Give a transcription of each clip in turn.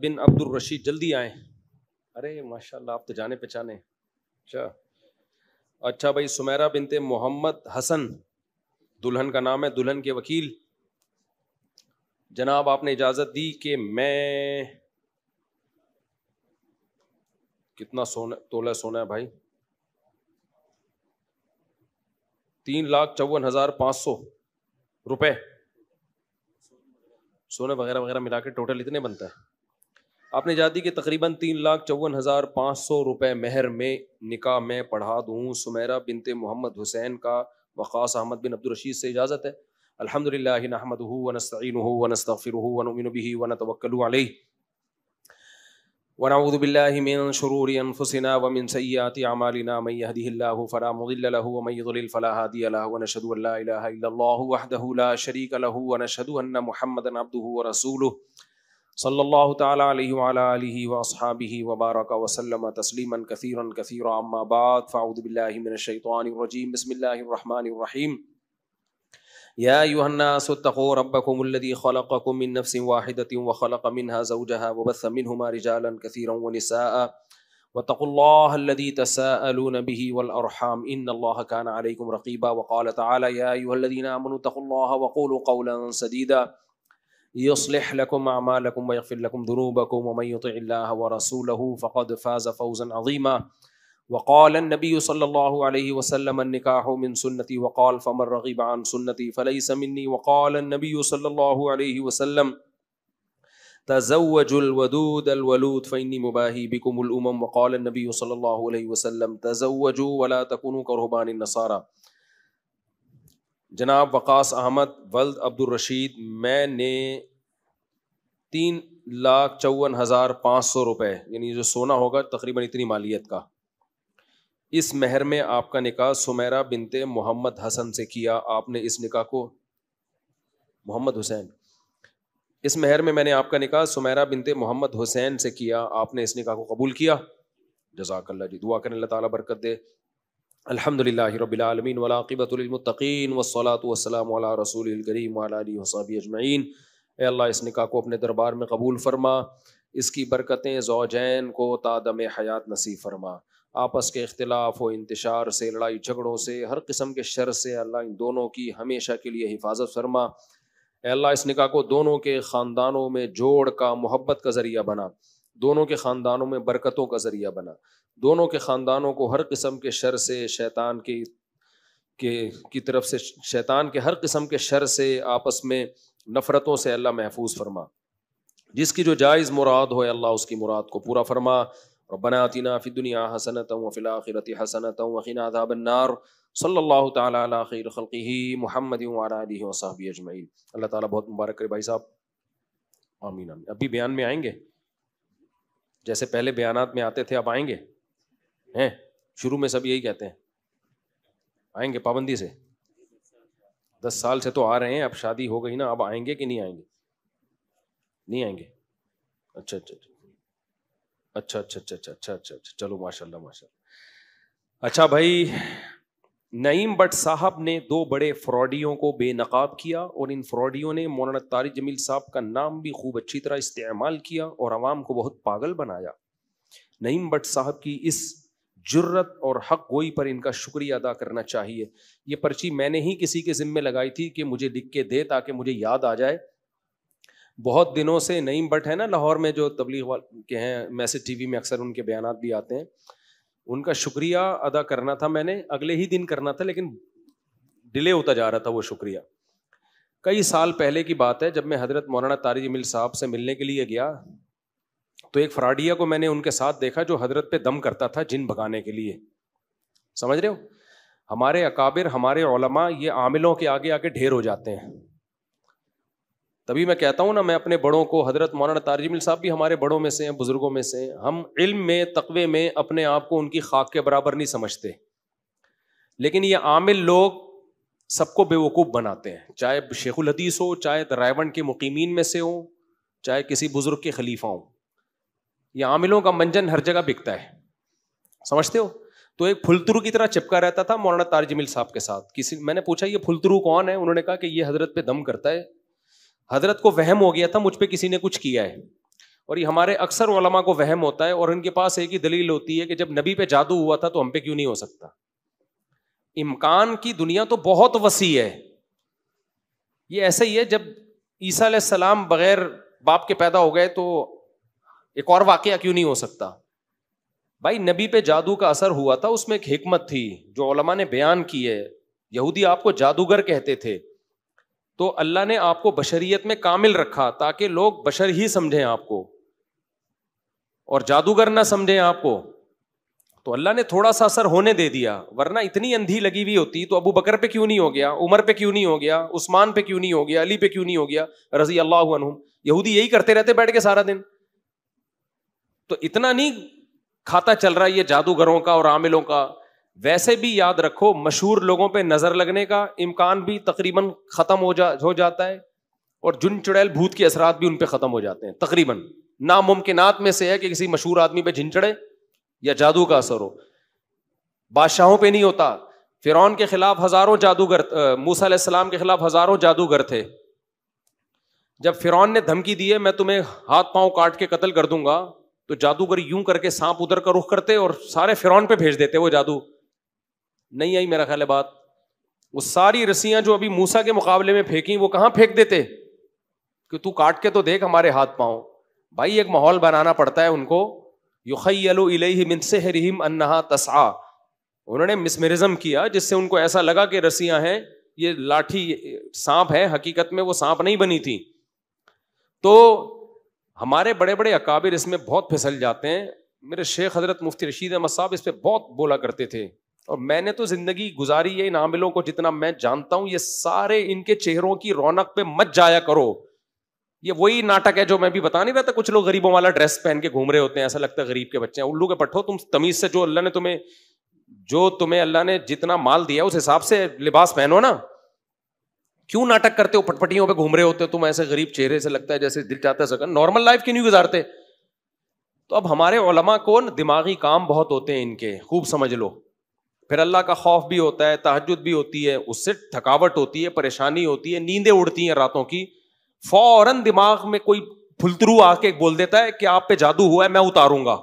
بن عبد الرشید جلدی آئیں. ارے ماشاء اللہ آپ تو جانے پہچانے. اچھا بھائی سمیرہ بنت محمد حسن دلہن کا نام ہے, دلہن کے وکیل. جناب آپ نے اجازت دی کہ میں کتنا سونا تولہ سونا ہے بھائی؟ 3,54,500 روپے سونا وغیرہ وغیرہ ملا کے ٹوٹل اتنے بنتا ہے. آپ نے اجازت دی کہ تقریباً 3,54,500 روپے مہر میں نکاح میں پڑھا دوں سمیرہ بنت محمد حسین کا وقاص احمد بن عبد الرشید سے. اجازت ہے؟ الحمدللہ نحمدہ ونستعینہ ونستغفرہ ونؤمن بہ ونتوکل علیہ ونعوذ باللہ من شرور انفسنا ومن سیئات اعمالنا من یہدہ اللہ فلا مضل لہ ومن یضلل فلا ہادی لہ ونشہد ان لا الہ الا اللہ وحدہ لا شریک لہ ونشہد ان محمدا عبدہ ورسولہ صلی اللہ تعالی علیہ وعلی آلہ واصحابہ وبارک وسلم تسلیما کثیرا کثیرا. اما بعد فاعوذ باللہ من الشیطان الرجیم. بسم اللہ الرحمن الرحیم. یا ایھا الناس اتقوا ربکم الذی خلقکم من نفس واحدۃ وخلق منها زوجها وبث منهما رجالا کثیرا ونساء واتقوا اللہ الذی تساءلون به والارحام ان اللہ کان علیکم رقیبا. وقال تعالی یا ایھا الذین آمنوا اتقوا اللہ وقولوا قولا سدیدا يصلح لكم أعمالكم ويغفر لكم ذنوبكم ومن يطع الله ورسوله فقد فاز فوزا عظيما. وقال النبي صلى الله عليه وسلم النكاح من سنتي وقال فمن رغب عن سنتي فليس مني. وقال النبي صلى الله عليه وسلم تزوجوا الودود الولود فإني مباهي بكم الأمم. وقال النبي صلى الله عليه وسلم تزوجوا ولا تكونوا كرهبان النصارى. جناب وقاص احمد ولد عبد الرشید میں نے 3,54,500 روپے یعنی جو سونا ہوگا تقریباً اتنی مالیت کا, اس مہر میں آپ کا نکاح سمیرہ بنت محمد حسن سے کیا. آپ نے اس نکاح کو محمد حسین اس مہر میں نے آپ کا نکاح سمیرہ بنت محمد حسین سے کیا. آپ نے اس نکاح کو قبول کیا. جزاک اللہ جی. دعا کریں اللہ تعالیٰ برکت دے. الحمدللہ رب العالمین والعاقبۃ للمتقین والصلاۃ والسلام علی رسول الکریم وعلی آلہ وصحبہ اجمعین. اے اللہ اس نکاح کو اپنے دربار میں قبول فرما, اس کی برکتیں زوجین کو تا دم حیات نصیب فرما. آپس کے اختلاف و انتشار سے, لڑائی جھگڑوں سے, ہر قسم کے شر سے اللہ ان دونوں کی ہمیشہ کے لیے حفاظت فرما. اے اللہ اس نکاح کو دونوں کے خاندانوں میں جوڑ کا, محبت کا ذریعہ بنا, دونوں کے خاندانوں میں برکتوں کا ذریعہ بنا, دونوں کے خاندانوں کو ہر قسم کے شر سے, شیطان کی طرف سے, شیطان کے ہر قسم کے شر سے, آپس میں نفرتوں سے اللہ محفوظ فرما. جس کی جو جائز مراد ہو اللہ اس کی مراد کو پورا فرما. ربنا آتنا فی الدنیا حسنۃ وفی الآخرۃ حسنۃ وقنا عذاب النار. صلی اللہ تعالی علی خیر خلقہ محمد وعلی آلہ وصحبہ اجمعین. اللہ تعالیٰ بہت مبارک کرے بھائی صاحب. آمین آمین. ابھی بیان میں آئیں گے جیسے پہلے بیانات میں آتے تھے, اب آئیں گے ہیں؟ شروع میں سب یہی کہتے ہیں آئیں گے پابندی سے. 10 سال سے تو آ رہے ہیں, اب شادی ہو گئی نا, اب آئیں گے کہ نہیں آئیں گے؟ نہیں آئیں گے. اچھا اچھا اچھا اچھا اچھا اچھا اچھا اچھا اچھا چلو ماشاء اللہ ماشاء اللہ. اچھا بھائی, نعیم بٹ صاحب نے 2 بڑے فراڈیوں کو بے نقاب کیا اور ان فراڈیوں نے مولانا طارق جمیل صاحب کا نام بھی خوب اچھی طرح استعمال کیا اور عوام کو بہت پاگل بنایا. نعیم بٹ صاحب کی اس جرت اور حق گوئی پر ان کا شکریہ ادا کرنا چاہیے. یہ پرچی میں نے ہی کسی کے ذمے لگائی تھی کہ مجھے لکھ کے دے تاکہ مجھے یاد آ جائے. بہت دنوں سے نعیم بٹ ہے نا لاہور میں جو تبلیغ کے ہیں, میسج ٹی وی میں اکثر ان کے بیانات بھی آتے ہیں, ان کا شکریہ ادا کرنا تھا. میں نے اگلے ہی دن کرنا تھا لیکن ڈیلے ہوتا جا رہا تھا وہ شکریہ. کئی سال پہلے کی بات ہے, جب میں حضرت مولانا طارق جمیل صاحب سے ملنے کے لیے گیا تو ایک فراڈیا کو میں نے ان کے ساتھ دیکھا جو حضرت پہ دم کرتا تھا جن بھگانے کے لیے. سمجھ رہے ہو, ہمارے اکابر, ہمارے علماء یہ عاملوں کے آگے آگے ڈھیر ہو جاتے ہیں. تبھی میں کہتا ہوں نا, میں اپنے بڑوں کو, حضرت مولانا طارق جمیل صاحب بھی ہمارے بڑوں میں سے ہیں, بزرگوں میں سے ہیں, ہم علم میں, تقوی میں اپنے آپ کو ان کی خاک کے برابر نہیں سمجھتے, لیکن یہ عامل لوگ سب کو بے وقوف بناتے ہیں, چاہے شیخ الحدیث ہو, چاہے رائیونڈ کے مقیمین میں سے ہوں, چاہے کسی بزرگ کے خلیفہ ہوں. یہ عاملوں کا منجن ہر جگہ بکتا ہے, سمجھتے ہو. تو ایک پھلترو کی طرح چپکا رہتا تھا مولانا طارق جمیل صاحب کے ساتھ. میں نے پوچھا یہ پھلترو کون ہے؟ انہوں نے کہا کہ یہ حضرت پہ دم کرتا ہے. حضرت کو وہم ہو گیا تھا مجھ پہ کسی نے کچھ کیا ہے, اور یہ ہمارے اکثر علماء کو وہم ہوتا ہے، اور ان کے پاس ایک ہی دلیل ہوتی ہے کہ جب نبی پہ جادو ہوا تھا تو ہم پہ کیوں نہیں ہو سکتا؟ امکان کی دنیا تو بہت وسیع ہے. یہ ایسا ہی ہے جب عیسیٰ علیہ السلام بغیر باپ کے پیدا ہو گئے تو ایک اور واقعہ کیوں نہیں ہو سکتا؟ بھائی نبی پہ جادو کا اثر ہوا تھا، اس میں ایک حکمت تھی جو علماء نے بیان کی ہے. یہودی آپ کو جادوگر کہتے تھے، تو اللہ نے آپ کو بشریت میں کامل رکھا تاکہ لوگ بشر ہی سمجھیں آپ کو اور جادوگر نہ سمجھیں آپ کو. تو اللہ نے تھوڑا سا اثر ہونے دے دیا، ورنہ اتنی اندھی لگی ہوئی ہوتی تو ابو بکر پہ کیوں نہیں ہو گیا، عمر پہ کیوں نہیں ہو گیا، عثمان پہ کیوں نہیں ہو گیا، علی پہ کیوں نہیں ہو گیا رضی اللہ عنہم. یہودی یہی کرتے رہتے بیٹھ کے سارا دن. تو اتنا نہیں کھاتا چل رہا یہ جادوگروں کا اور عاملوں کا. ویسے بھی یاد رکھو مشہور لوگوں پہ نظر لگنے کا امکان بھی تقریباً ختم ہو جاتا ہے، اور جن چڑیل بھوت کے اثرات بھی ان پہ ختم ہو جاتے ہیں. تقریباً ناممکنات میں سے ہے کہ کسی مشہور آدمی پہ جن چڑھے یا جادو کا اثر ہو. بادشاہوں پہ نہیں ہوتا. فرعون کے خلاف ہزاروں جادوگر، موسیٰ علیہ السلام کے خلاف ہزاروں جادوگر تھے. جب فرعون نے دھمکی دی ہے میں تمہیں ہاتھ پاؤں کاٹ کے قتل کر دوں گا، تو جادوگر یوں کر کے سانپ ادھر کا رخ کرتے اور سارے فرعون پہ بھیج دیتے. وہ جادو نہیں آئی میرا خیال ہے بات. وہ ساری رسیاں جو ابھی موسیٰ کے مقابلے میں پھینکی وہ کہاں پھینک دیتے کہ تو کاٹ کے تو دیکھ ہمارے ہاتھ پاؤں. بھائی ایک ماحول بنانا پڑتا ہے ان کو. یخیل الیہ من سحرہم انہا تسعی، انہوں نے مسمرزم کیا جس سے ان کو ایسا لگا کہ رسیاں ہیں، یہ لاٹھی سانپ ہے، حقیقت میں وہ سانپ نہیں بنی تھی. تو ہمارے بڑے بڑے اکابر اس میں بہت پھسل جاتے ہیں. میرے شیخ حضرت مفتی رشید احمد صاحب اس پہ بہت بولا کرتے تھے، اور میں نے تو زندگی گزاری ہے ان عاملوں کو جتنا میں جانتا ہوں. یہ سارے ان کے چہروں کی رونق پہ مت جایا کرو. یہ وہی ناٹک ہے جو میں بھی بتا نہیں رہا تھا. کچھ لوگ غریبوں والا ڈریس پہن کے گھوم رہے ہوتے ہیں، ایسا لگتا ہے غریب کے بچے ہیں. الو کے پٹھو، تم تمیز سے جو تمہیں اللہ نے جتنا مال دیا اس حساب سے لباس پہنو نا. کیوں ناٹک کرتے ہو، پٹپٹیوں پہ گھوم رہے ہوتے ہو تم ایسے غریب چہرے سے، لگتا ہے جیسے دل چاہتا ہے سکن. نارمل لائف کیوں نہیں گزارتے؟ تو اب ہمارے علماء کو دماغی کام بہت ہوتے ہیں ان کے، خوب سمجھ لو. پھر اللہ کا خوف بھی ہوتا ہے، تہجد بھی ہوتی ہے، اس سے تھکاوٹ ہوتی ہے، پریشانی ہوتی ہے، نیندیں اڑتی ہیں راتوں کی. فوراً دماغ میں کوئی پھلترو آ کے بول دیتا ہے کہ آپ پہ جادو ہوا ہے، میں اتاروں گا.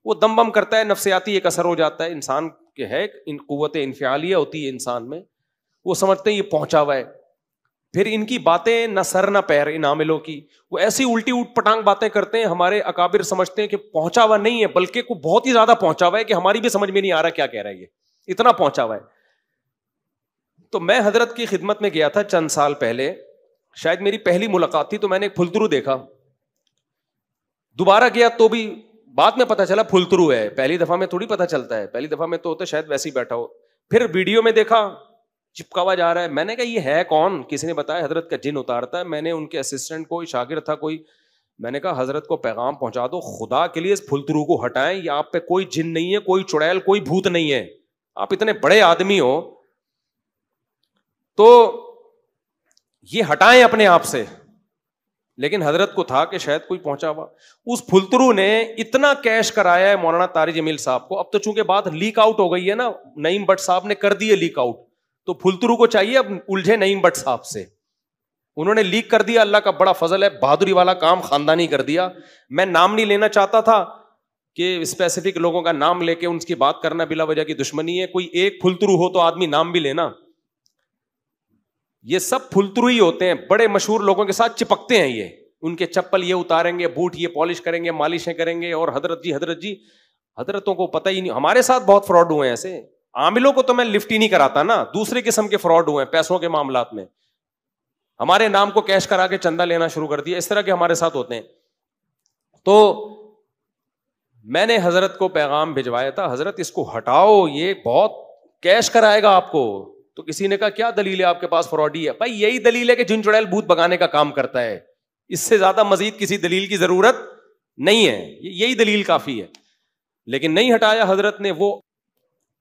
وہ دم بم کرتا ہے، نفسیاتی ایک اثر ہو جاتا ہے انسان کے، ہے قوت انفعالیہ ہوتی ہے انسان میں. وہ سمجھتے ہیں یہ پہنچا ہوا ہے. پھر ان کی باتیں نہ سر نہ پیر ان عاملوں کی. وہ ایسی الٹی اوٹ پٹانگ باتیں کرتے ہیں. ہمارے اکابر سمجھتے ہیں کہ پہنچا ہوا نہیں ہے، بلکہ کو بہت ہی زیادہ پہنچا ہوا ہے کہ ہماری بھی سمجھ میں نہیں آ رہا کیا کہہ رہا ہے، یہ اتنا پہنچا ہوا ہے. تو میں حضرت کی خدمت میں گیا تھا چند سال پہلے، شاید میری پہلی ملاقات تھی. تو میں نے ایک پھلترو دیکھا. دوبارہ گیا تو بھی بعد میں پتا چلا پھلترو ہے. پہلی دفعہ میں تھوڑی پتا چلتا ہے، پہلی دفعہ میں تو ہوتا شاید ویسے ہی بیٹھا ہو. پھر ویڈیو میں دیکھا چپکا ہوا جا رہا ہے. میں نے کہا یہ ہے کون؟ کسی نے بتایا حضرت کا جن اتارتا ہے. میں نے ان کے اسسٹنٹ، کوئی شاگرد تھا کوئی، میں نے کہا حضرت کو پیغام پہنچا دو خدا کے لیے اس پھلترو کو ہٹائیں. یہ آپ پہ کوئی جن نہیں ہے، کوئی چڑیل، کوئی بھوت نہیں ہے. آپ اتنے بڑے آدمی ہو تو یہ ہٹائیں اپنے آپ سے. لیکن حضرت کو تھا کہ شاید کوئی پہنچا ہوا. اس پھلترو نے اتنا کیش کرایا ہے مولانا طارق جمیل صاحب کو. اب تو چونکہ بات لیک آؤٹ ہو گئی ہے نا، نعیم بٹ صاحب نے کر دی ہے لیک آؤٹ، تو پھلترو کو چاہیے اب الجھے نعیم بٹ صاحب سے. انہوں نے لیک کر دیا. اللہ کا بڑا فضل ہے، بہادری والا کام خاندانی کر دیا. میں نام نہیں لینا چاہتا تھا کہ اسپیسیفک لوگوں کا نام لے کے ان کی بات کرنا بلا وجہ کی دشمنی ہے. کوئی ایک پھلترو ہو تو آدمی نام بھی لینا. یہ سب پھلترو ہی ہوتے ہیں، بڑے مشہور لوگوں کے ساتھ چپکتے ہیں. یہ ان کے چپل یہ اتاریں گے، بوٹ یہ پالش کریں گے، مالشیں کریں گے، اور حضرت جی حضرت جی. حضرتوں کو پتہ ہی نہیں. ہمارے ساتھ بہت فراڈ ہوئے ہیں ایسے. عاملوں کو تو میں لفٹ ہی نہیں کراتا نا، دوسرے قسم کے فراڈ ہوئے ہیں پیسوں کے معاملات میں. ہمارے نام کو کیش کرا کے چندہ لینا شروع کر دیا. اس طرح کے ہمارے ساتھ ہوتے ہیں. تو میں نے حضرت کو پیغام بھجوایا تھا، حضرت اس کو ہٹاؤ، یہ بہت کیش کرائے گا آپ کو. تو کسی نے کہا کیا دلیل ہے آپ کے پاس فراڈی ہے؟ بھائی یہی دلیل ہے کہ جن چڑیل بھوت بگانے کا کام کرتا ہے. اس سے زیادہ مزید کسی دلیل کی ضرورت نہیں ہے، یہی دلیل کافی ہے. لیکن نہیں ہٹایا حضرت نے. وہ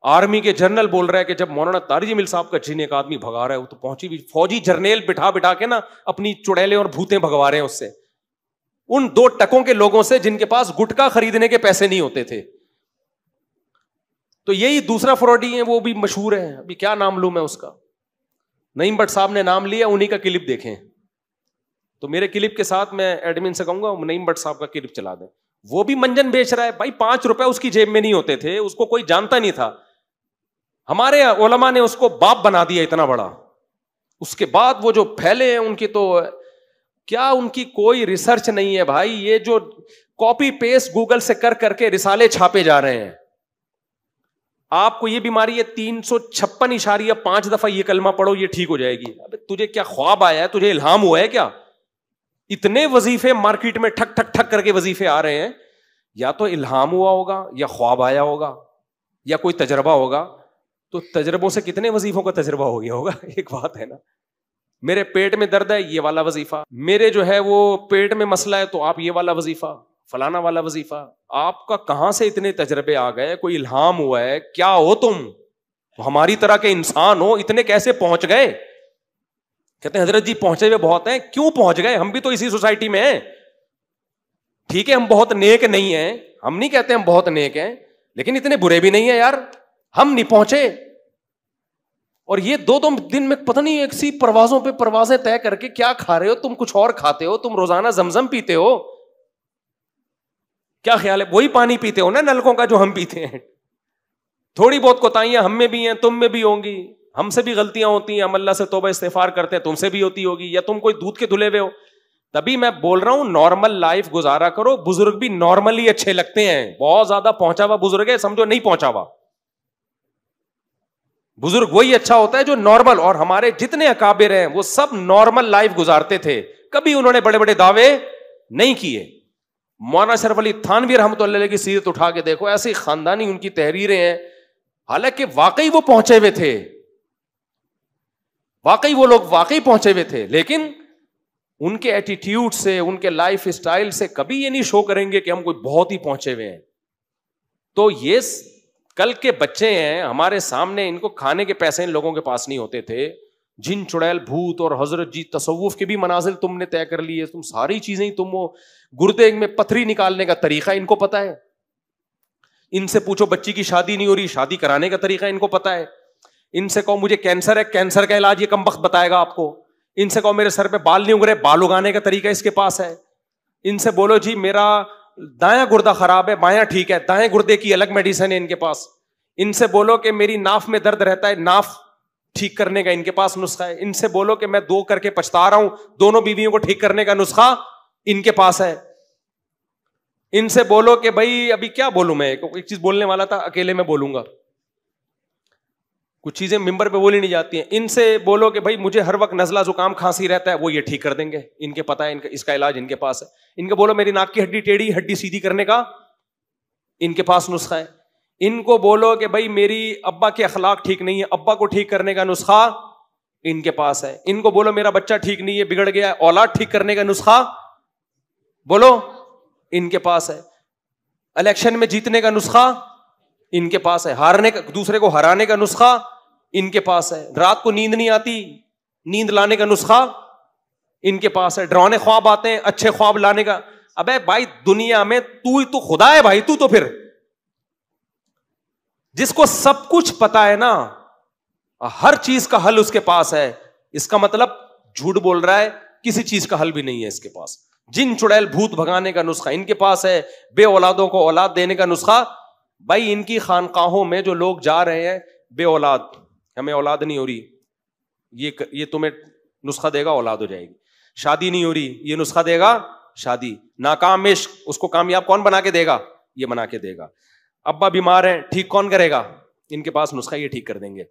آرمی کے جنرل بول رہا ہے کہ جب مولانا طارق جمیل صاحب کا جن ایک آدمی بھگا رہا ہے، وہ تو پہنچی بھی فوجی جرنیل بٹھا کے نا اپنی چڑیلیں اور بھوتیں بھگوا رہے ہیں اس سے، ان 2 ٹکوں کے لوگوں سے جن کے پاس گٹکا خریدنے کے پیسے نہیں ہوتے تھے. تو یہی دوسرا فراڈی ہے، وہ بھی مشہور ہے. ابھی کیا نام لوں میں اس کا؟ نعیم بٹ صاحب نے نام لیا، انہی کا کلپ دیکھیں. تو میرے کلپ کے ساتھ میں ایڈمن سے کہوں گا نعیم بٹ صاحب کا کلپ چلا دیں. وہ بھی منجن بیچ رہا ہے بھائی, 5 روپے اس کی جیب میں نہیں ہوتے تھے, اس کو کوئی جانتا نہیں تھا. ہمارے علماء نے اس کو باپ بنا دیا اتنا بڑا. اس کے بعد وہ جو پھیلے ہیں ان کی تو کیا, ان کی کوئی ریسرچ نہیں ہے بھائی. یہ جو کاپی پیسٹ گوگل سے کر کر کے رسالے چھاپے جا رہے ہیں. آپ کو یہ بیماری ہے 356.5 دفعہ یہ کلمہ پڑھو یہ ٹھیک ہو جائے گی. ابے تجھے کیا خواب آیا ہے, تجھے الہام ہوا ہے کیا؟ اتنے وظیفے مارکیٹ میں ٹھک ٹھک ٹھک کر کے وظیفے آ رہے ہیں. یا تو الہام ہوا ہوگا, یا خواب آیا ہوگا, یا کوئی تجربہ ہوگا. تو تجربوں سے کتنے وظیفوں کا تجربہ ہو گیا ہوگا. ایک بات ہے نا, میرے پیٹ میں درد ہے یہ والا وظیفہ, میرے جو ہے وہ پیٹ میں مسئلہ ہے تو آپ یہ والا وظیفہ, فلانا والا وظیفہ. آپ کا کہاں سے اتنے تجربے آ گئے؟ کوئی الہام ہوا ہے کیا؟ ہو تم ہماری طرح کے انسان ہو, اتنے کیسے پہنچ گئے؟ کہتے ہیں حضرت جی پہنچے ہوئے بہت ہیں. کیوں پہنچ گئے؟ ہم بھی تو اسی سوسائٹی میں ہیں. ٹھیک ہے ہم بہت نیک نہیں ہیں, ہم نہیں کہتے ہم بہت نیک ہیں, لیکن اتنے برے بھی نہیں ہیں یار. ہم نہیں پہنچے. اور یہ 2 دن میں پتہ نہیں ایک سی پروازوں پہ پروازیں طے کر کے کیا کھا رہے ہو تم, کچھ اور کھاتے ہو تم. روزانہ زمزم پیتے ہو, کیا خیال ہے وہی پانی پیتے ہو نا نلکوں کا جو ہم پیتے ہیں. تھوڑی بہت کوتاہیاں ہم میں بھی ہیں, تم میں بھی ہوں گی, ہم سے بھی غلطیاں ہوتی ہیں, ہم اللہ سے توبہ استغفار کرتے ہیں, تم سے بھی ہوتی ہوگی, یا تم کوئی دودھ کے دھلے ہوئے ہو. تبھی میں بول رہا ہوں نارمل لائف گزارا کرو. بزرگ بھی نارملی اچھے لگتے ہیں. بہت زیادہ پہنچا ہوا بزرگ ہے سمجھو نہیں پہنچا ہوا. بزرگ وہی اچھا ہوتا ہے جو نارمل. اور ہمارے جتنے اکابر ہیں وہ سب نارمل لائف گزارتے تھے, کبھی انہوں نے بڑے بڑے دعوے نہیں کیے. مولانا اشرف علی تھانوی رحمۃ اللہ علیہ کی سیرت اٹھا کے دیکھو, ایسی خاندانی ان کی تحریریں ہیں. حالانکہ واقعی وہ پہنچے ہوئے تھے, واقعی وہ لوگ واقعی پہنچے ہوئے تھے, لیکن ان کے ایٹیٹیوڈ سے, ان کے لائف اسٹائل سے کبھی یہ نہیں شو کریں گے کہ ہم کوئی بہت ہی پہنچے ہوئے ہیں. تو یہ کل کے بچے ہیں ہمارے سامنے, ان کو کھانے کے پیسے ان لوگوں کے پاس نہیں ہوتے تھے. جن چڑیل بھوت اور حضرت جی تصوف کے بھی منازل تم نے طے کر لیے, تم ساری چیزیں تم وہ گردے میں پتھری نکالنے کا طریقہ ان کو پتا ہے. ان سے پوچھو بچی کی شادی نہیں ہو رہی, شادی کرانے کا طریقہ ان کو پتا ہے. ان سے کہو مجھے کینسر ہے, کینسر کا علاج یہ کم وقت بتائے گا آپ کو. ان سے کہو میرے سر پہ بال نہیں اگ رہے, بال اگانے کا طریقہ اس کے پاس ہے. ان سے بولو جی میرا دایاں گردہ خراب ہے, بایاں ٹھیک ہے, دائیں گردے کی الگ میڈیسن ہے ان کے پاس. ان سے بولو کہ میری ناف میں درد رہتا ہے, ناف ٹھیک کرنے کا ان کے پاس نسخہ ہے. ان سے بولو کہ میں 2 کر کے پچھتا رہا ہوں, دونوں بیویوں کو ٹھیک کرنے کا نسخہ ان کے پاس ہے. ان سے بولو کہ بھائی ابھی کیا بولوں, میں ایک چیز بولنے والا تھا اکیلے میں بولوں گا, کچھ چیزیں ممبر پہ بولی نہیں جاتی ہیں. ان سے بولو کہ بھائی مجھے ہر وقت نزلہ زکام کھانسی رہتا ہے, وہ یہ ٹھیک کر دیں گے, ان کے پتہ ہے, اس کا علاج ان کے پاس ہے. ان کو بولو میری ناک کی ہڈی ٹیڑھی, ہڈی سیدھی کرنے کا ان کے پاس نسخہ ہے. ان کو بولو کہ بھائی میری ابا کے اخلاق ٹھیک نہیں ہے, ابا کو ٹھیک کرنے کا نسخہ ان کے پاس ہے. ان کو بولو میرا بچہ ٹھیک نہیں ہے, بگڑ گیا ہے, اولاد ٹھیک کرنے کا نسخہ بولو ان کے پاس ہے. الیکشن میں جیتنے کا نسخہ ان کے پاس ہے, ہارنے کا, دوسرے کو ہرانے کا نسخہ ان کے پاس ہے. رات کو نیند نہیں آتی, نیند لانے کا نسخہ ان کے پاس ہے. ڈرانے خواب آتے ہیں, اچھے خواب لانے کا. ابے بھائی دنیا میں تو خدا ہے بھائی, تو پھر جس کو سب کچھ پتا ہے نا, ہر چیز کا حل اس کے پاس ہے, اس کا مطلب جھوٹ بول رہا ہے, کسی چیز کا حل بھی نہیں ہے اس کے پاس. جن چڑیل بھوت بھگانے کا نسخہ ان کے پاس ہے, بے اولادوں کو اولاد دینے کا نسخہ. بھائی ان کی خانقاہوں میں جو لوگ جا رہے ہیں بے اولاد, ہمیں اولاد نہیں ہو رہی, یہ تمہیں نسخہ دے گا اولاد ہو جائے گی. شادی نہیں ہو رہی, یہ نسخہ دے گا شادی. ناکام عشق, اس کو کامیاب کون بنا کے دے گا؟ یہ بنا کے دے گا. ابا بیمار ہیں, ٹھیک کون کرے گا؟ ان کے پاس نسخہ, یہ ٹھیک کر دیں گے.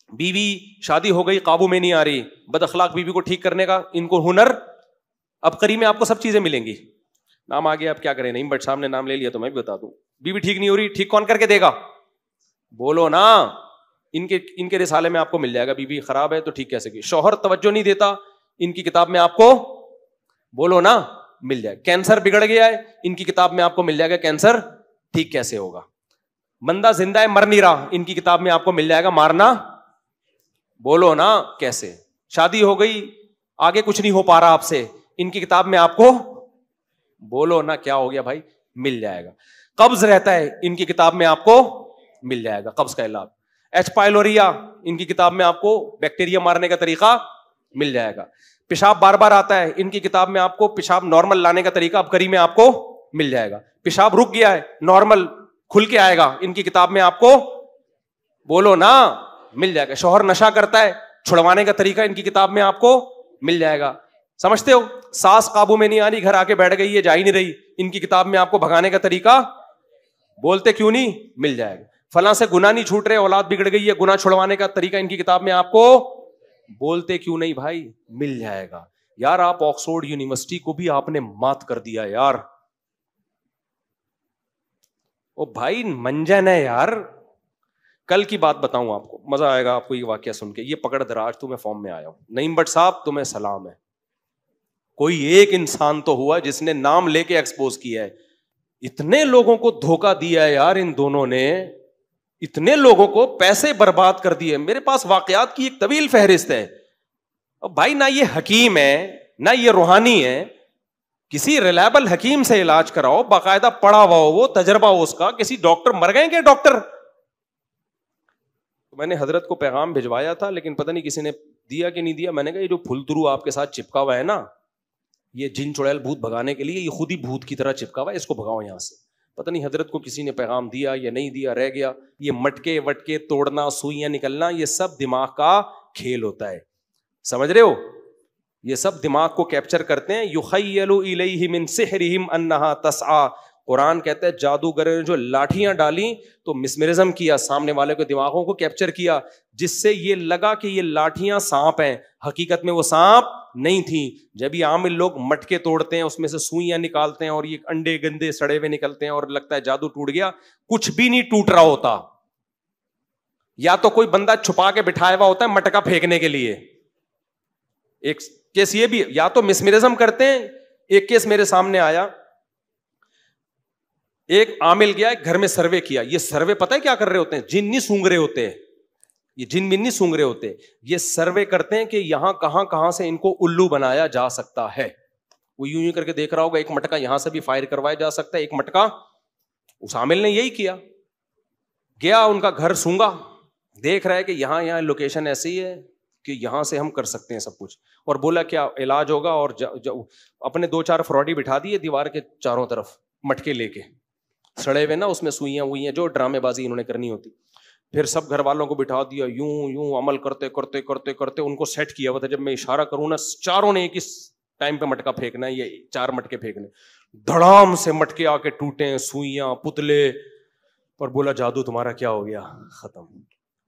بیوی شادی ہو گئی, قابو میں نہیں آ رہی, بد اخلاق بیوی کو ٹھیک کرنے کا ان کو ہنر. اب قریب میں آپ کو سب چیزیں ملیں گی. نام آ گیا, اب کیا کریں, نہیں بٹ صاحب نے نام لے لیا تو میں بھی بتا دوں. بیوی ٹھیک نہیں ہو رہی, ٹھیک کون کر کے دے گا؟ بولو نا. ان کے رسالے میں آپ کو مل جائے گا, بیوی خراب ہے تو ٹھیک کیسے کی. شوہر توجہ نہیں دیتا, ان کی کتاب میں آپ کو بولو نا مل جائے. کینسر بگڑ گیا ہے, ان کی کتاب میں آپ کو مل جائے گا کینسر ٹھیک کیسے ہوگا. بندہ زندہ ہے مر نہیں رہا, ان کی کتاب میں آپ کو مل جائے گا مارنا بولو نا کیسے. شادی ہو گئی, آگے کچھ نہیں ہو پا رہا آپ سے, ان کی کتاب میں آپ کو بولو نا کیا ہو گیا بھائی مل جائے گا. قبض رہتا ہے, ان کی کتاب میں آپ کو مل جائے گا قبض کا علاج. ایچ پائلوریا, ان کی کتاب میں آپ کو بیکٹیریا مارنے کا طریقہ مل جائے گا. پیشاب بار بار آتا ہے, ان کی کتاب میں آپ کو پیشاب نارمل لانے کا طریقہ ابکری میں آپ کو مل جائے گا. پیشاب رک گیا ہے, نارمل کھل کے آئے گا, ان کی کتاب میں آپ کو بولو نا مل جائے گا. شوہر نشہ کرتا ہے, چھڑوانے کا طریقہ ان کی کتاب میں آپ کو مل جائے گا. سمجھتے ہو, ساس قابو میں نہیں آ رہی, گھر آ کے بیٹھ گئی ہے, جا ہی نہیں رہی, ان کی کتاب میں آپ کو بھگانے کا طریقہ بولتے کیوں نہیں مل جائے گا. فلاں سے گناہ نہیں چھوٹ رہے, اولاد بگڑ گئی ہے, گناہ چھڑوانے کا طریقہ ان کی کتاب میں آپ کو بولتے کیوں نہیں بھائی مل جائے گا. یار آپ آکسفورڈ یونیورسٹی کو بھی آپ نے مات کر دیا یار. او بھائی منجن ہے یار. کل کی بات بتاؤں آپ کو, مزہ آئے گا آپ کو یہ واقعہ سن کے. یہ پکڑ دراج تو میں فارم میں آیا ہوں. نعیم بٹ صاحب تمہیں سلام ہے. کوئی ایک انسان تو ہوا جس نے نام لے کے ایکسپوز کیا ہے. اتنے لوگوں کو دھوکہ دیا ہے یار ان دونوں نے, اتنے لوگوں کو پیسے برباد کر دیے. میرے پاس واقعات کی ایک طویل فہرست ہے. بھائی نہ یہ حکیم ہے نہ یہ روحانی ہے, کسی ریلائبل حکیم سے علاج کراؤ, باقاعدہ پڑھا ہوا ہو, وہ تجربہ ہو اس کا. کسی ڈاکٹر مر گئے کیا ڈاکٹر؟ میں نے حضرت کو پیغام بھجوایا تھا لیکن پتہ نہیں کسی نے دیا کہ نہیں دیا. میں نے کہا یہ جو پھل درو آپ کے ساتھ چپکا ہوا ہے نا, یہ جن چڑیل بھوت بھگانے کے لیے, یہ خود ہی بھوت کی طرح چپکا ہوا ہے, اس کو بھگاؤ یہاں سے. پتہ نہیں حضرت کو کسی نے پیغام دیا یا نہیں دیا, رہ گیا. یہ مٹکے وٹکے توڑنا, سوئیاں نکلنا, یہ سب دماغ کا کھیل ہوتا ہے. سمجھ رہے ہو, یہ سب دماغ کو کیپچر کرتے ہیں. یخیل الیہ من سحرہم انہا تسعی. قرآن کہتا ہے جادوگروں نے جو لاٹھیاں ڈالی تو مسمرزم کیا, سامنے والے کے دماغوں کو کیپچر کیا, جس سے یہ لگا کہ یہ لاٹھیاں سانپ ہیں. حقیقت میں وہ سانپ نہیں تھیں. جب یہ عام لوگ مٹکے توڑتے ہیں, اس میں سے سوئیاں نکالتے ہیں اور یہ انڈے گندے سڑے ہوئے نکلتے ہیں اور لگتا ہے جادو ٹوٹ گیا. کچھ بھی نہیں ٹوٹ رہا ہوتا. یا تو کوئی بندہ چھپا کے بٹھایا ہوا ہوتا ہے مٹکا پھینکنے کے لیے. ایک کیس یہ بھی, یا تو مسمرزم کرتے ہیں. ایک کیس میرے سامنے آیا, ایک عامل گیا گھر میں سروے کیا. یہ سروے پتہ ہے کیا کر رہے ہوتے ہیں؟ جن نہیں سونگ رہے ہوتے, یہ جن من نہیں سونگ رہے ہوتے, یہ سروے کرتے ہیں کہ یہاں کہاں سے ان کو الو بنایا جا سکتا ہے. وہ یوں کر کے دیکھ رہا ہوگا ایک مٹکا یہاں سے بھی فائر کروایا جا سکتا ہے, ایک مٹکا. اس عامل نے یہی کیا, گیا ان کا گھر سونگا, دیکھ رہا ہے کہ یہاں لوکیشن ایسی ہے کہ یہاں سے ہم کر سکتے ہیں سب کچھ. اور بولا کیا علاج ہوگا, اور اپنے 2-4 فراڈی بٹھا دیے دیوار کے چاروں طرف مٹکے لے کے, سڑے ہوئے نا, اس میں سوئیاں ہوئی جو ڈرامے بازی انہوں نے کرنی ہوتی. پھر سب گھر والوں کو بٹھا دیا, یوں عمل کرتے کرتے کرتے کرتے ان کو سیٹ کیا ہوا تھا. جب میں اشارہ کروں نا, چاروں نے ایک اس ٹائم پہ مٹکا پھینکنا ہے, یہ 4 مٹکے پھینکنے. دھڑام سے مٹکے آ کے ٹوٹے, سوئیاں, پتلے. اور بولا جادو تمہارا کیا ہو گیا, ختم.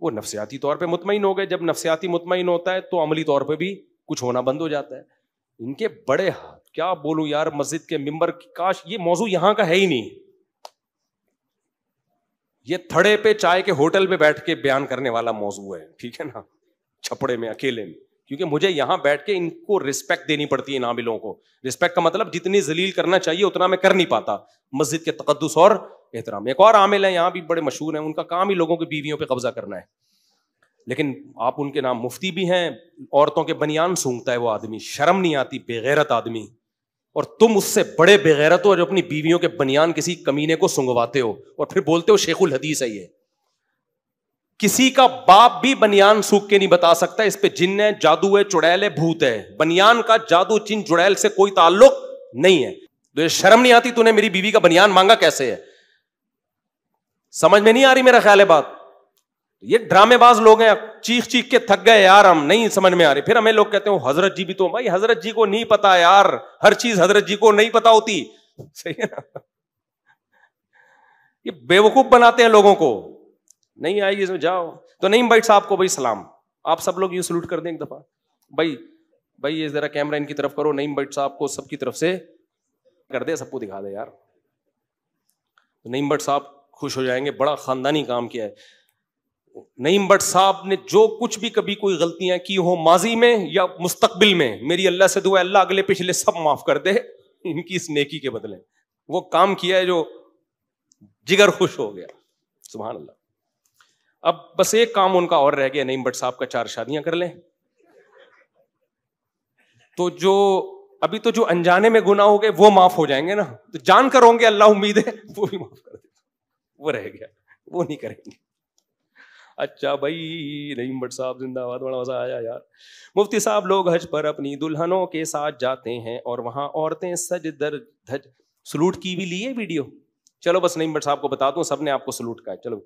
وہ نفسیاتی طور پہ مطمئن ہو گئے. جب نفسیاتی مطمئن ہوتا ہے تو عملی طور پہ بھی کچھ ہونا بند ہو جاتا ہے. ان کے بڑے کیا بولوں یار, مسجد کے ممبر, کاش یہ موضوع یہاں کا ہے ہی نہیں. یہ تھڑے پہ چائے کے ہوٹل پہ بیٹھ کے بیان کرنے والا موضوع ہے, ٹھیک ہے نا, چھپڑے میں اکیلے میں. کیونکہ مجھے یہاں بیٹھ کے ان کو رسپیکٹ دینی پڑتی ہے, ان عاملوں کو. رسپیکٹ کا مطلب جتنی ذلیل کرنا چاہیے اتنا میں کر نہیں پاتا, مسجد کے تقدس اور احترام. ایک اور عامل ہیں یہاں بھی بڑے مشہور ہیں, ان کا کام ہی لوگوں کی بیویوں پہ قبضہ کرنا ہے. لیکن آپ ان کے نام مفتی بھی ہیں. عورتوں کے بنیان سونگتا ہے وہ آدمی, شرم نہیں آتی, بے غیرت آدمی. اور تم اس سے بڑے بے غیرت ہو جو اپنی بیویوں کے بنیان کسی کمینے کو سنگواتے ہو اور پھر بولتے ہو شیخ الحدیث ہے. یہ کسی کا باپ بھی بنیان سوکھ کے نہیں بتا سکتا اس پہ جن ہے, جادو ہے, چڑیل ہے, بھوت ہے. بنیان کا جادو جن چڑیل سے کوئی تعلق نہیں ہے. تو شرم نہیں آتی, تو نے میری بیوی کا بنیان مانگا کیسے ہے؟ سمجھ میں نہیں آ رہی میرا خیال ہے بات. یہ ڈرامے باز لوگ ہیں, چیخ چیخ کے تھک گئے یار, ہم نہیں سمجھ میں آ رہی. پھر ہمیں لوگ کہتے ہیں حضرت جی بھی تو, بھائی حضرت جی کو نہیں پتا یار, ہر چیز حضرت جی کو نہیں پتا ہوتی, صحیح ہے نا. یہ بیوقوف بناتے ہیں لوگوں کو. نہیں آئی اس میں جاؤ. تو نعیم بھائی صاحب کو بھائی سلام, آپ سب لوگ یوں سلوٹ کر دیں ایک دفعہ. بھائی یہ ذرا کیمرہ ان کی طرف کرو, نعیم بھٹ صاحب کو سب کی طرف سے کر دے, سب کو دکھا دے یار. نعیم بھٹ صاحب خوش ہو جائیں گے, بڑا خاندانی کام کیا ہے. نعیم بٹ صاحب نے جو کچھ بھی کبھی کوئی غلطیاں کی ہو ماضی میں یا مستقبل میں, میری اللہ سے دعا ہے اللہ اگلے پچھلے سب معاف کر دے ان کی اس نیکی کے بدلے. وہ کام کیا ہے جو جگر خوش ہو گیا, سبحان اللہ. اب بس ایک کام ان کا اور رہ گیا, نعیم بٹ صاحب کا 4 شادیاں کر لیں. تو جو ابھی تو جو انجانے میں گناہ ہو گئے وہ معاف ہو جائیں گے نا, تو جان کر ہوں گے اللہ امید ہے وہ بھی معاف کر دے. وہ رہ گیا, وہ نہیں کریں گے. اچھا بھائی نعیم بٹ صاحب زندہ باد, بڑا مزہ آیا یار. مفتی صاحب لوگ حج پر اپنی دلہنوں کے ساتھ جاتے ہیں اور وہاں عورتیں سج در دھج. سلوٹ کی بھی لی ہے ویڈیو, چلو بس نعیم بٹ صاحب کو بتا دوں, سب نے آپ کو سلوٹ کا ہے. چلو